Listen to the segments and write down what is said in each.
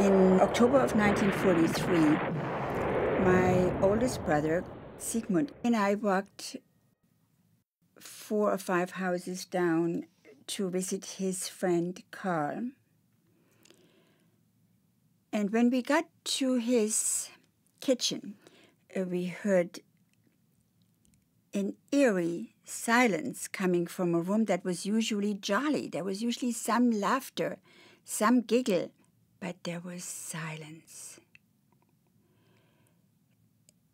In October of 1943, my oldest brother, Sigmund, and I walked 4 or 5 houses down to visit his friend Carl. And when we got to his kitchen, we heard an eerie silence coming from a room that was usually jolly. There was usually some laughter, some giggle, but there was silence.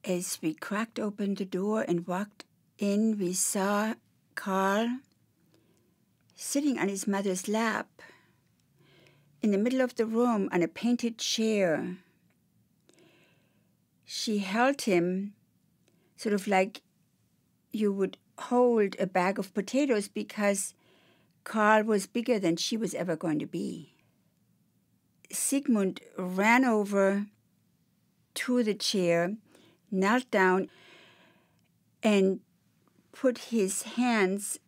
As we cracked open the door and walked in, we saw Carl sitting on his mother's lap in the middle of the room on a painted chair. She held him sort of like you would hold a bag of potatoes because Carl was bigger than she was ever going to be. Sigmund ran over to the chair, knelt down, and put his hands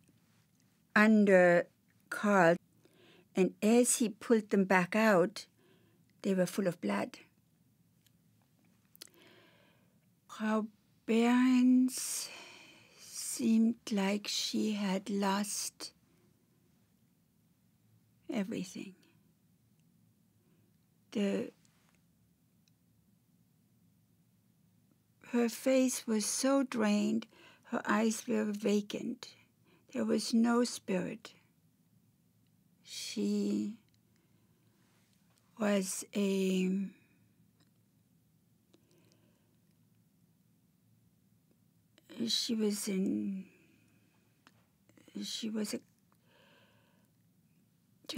under Carl. And as he pulled them back out, they were full of blood. Frau Behrens seemed like she had lost everything. Her face was so drained, her eyes were vacant. There was no spirit. She was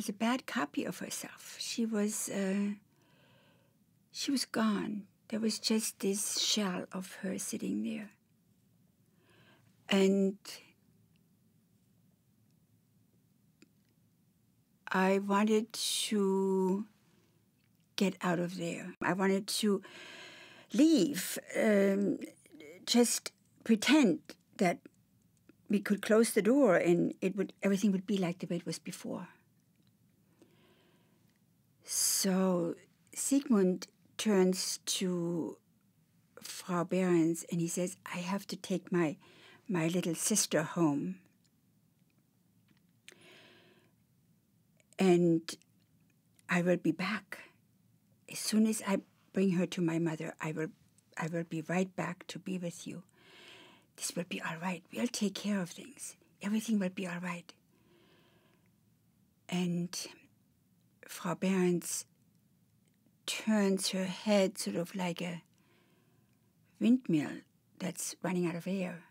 a bad copy of herself. She was gone. There was just this shell of her sitting there. And I wanted to get out of there. I wanted to leave, just pretend that we could close the door and everything would be like the way it was before. So Sigmund turns to Frau Behrens and he says, I have to take my little sister home. And I will be back. As soon as I bring her to my mother, I will be right back to be with you. This will be all right. We'll take care of things. Everything will be all right. And Frau Behrens turns her head sort of like a windmill that's running out of air.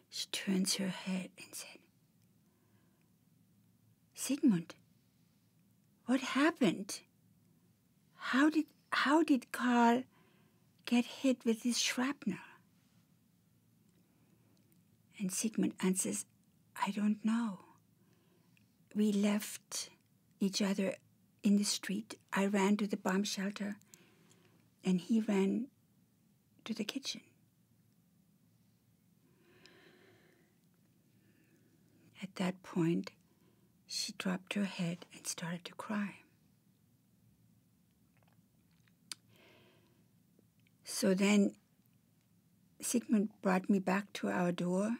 She turns her head and said, Sigmund, what happened? How did Carl get hit with this shrapnel? And Sigmund answers, I don't know. We left each other in the street. I ran to the bomb shelter, and he ran to the kitchen. At that point, she dropped her head and started to cry. So then Sigmund brought me back to our door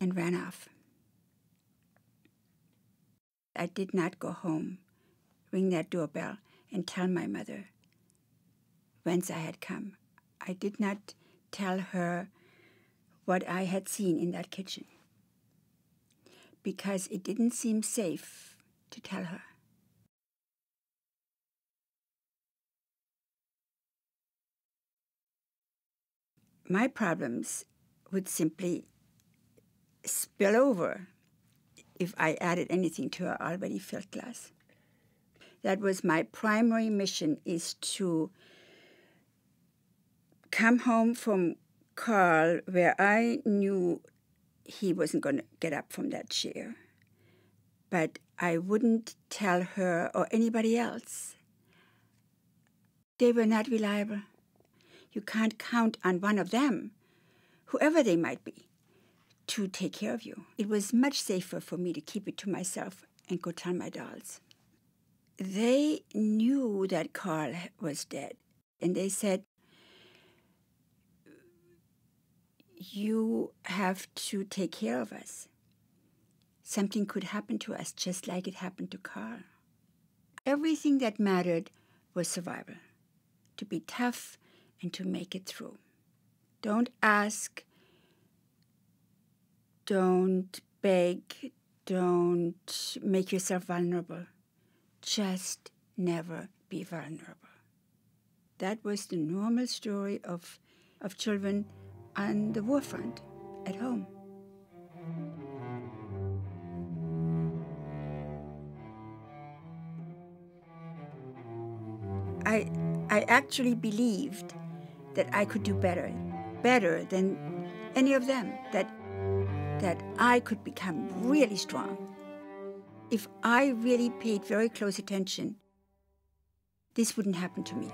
and ran off. I did not go home, ring that doorbell, and tell my mother whence I had come. I did not tell her what I had seen in that kitchen because it didn't seem safe to tell her. My problems would simply spill over if I added anything to our already filled glass. That was my primary mission, is to come home from Carl where I knew he wasn't going to get up from that chair. But I wouldn't tell her or anybody else. They were not reliable. You can't count on one of them, whoever they might be, to take care of you. It was much safer for me to keep it to myself and go tell my dolls. they knew that Carl was dead. And they said, you have to take care of us. Something could happen to us just like it happened to Carl. Everything that mattered was survival, to be tough and to make it through. Don't ask, don't beg, don't make yourself vulnerable. Just never be vulnerable. That was the normal story of children on the war front at home. I actually believed that I could do better than any of them, that I could become really strong. If I really paid very close attention, this wouldn't happen to me.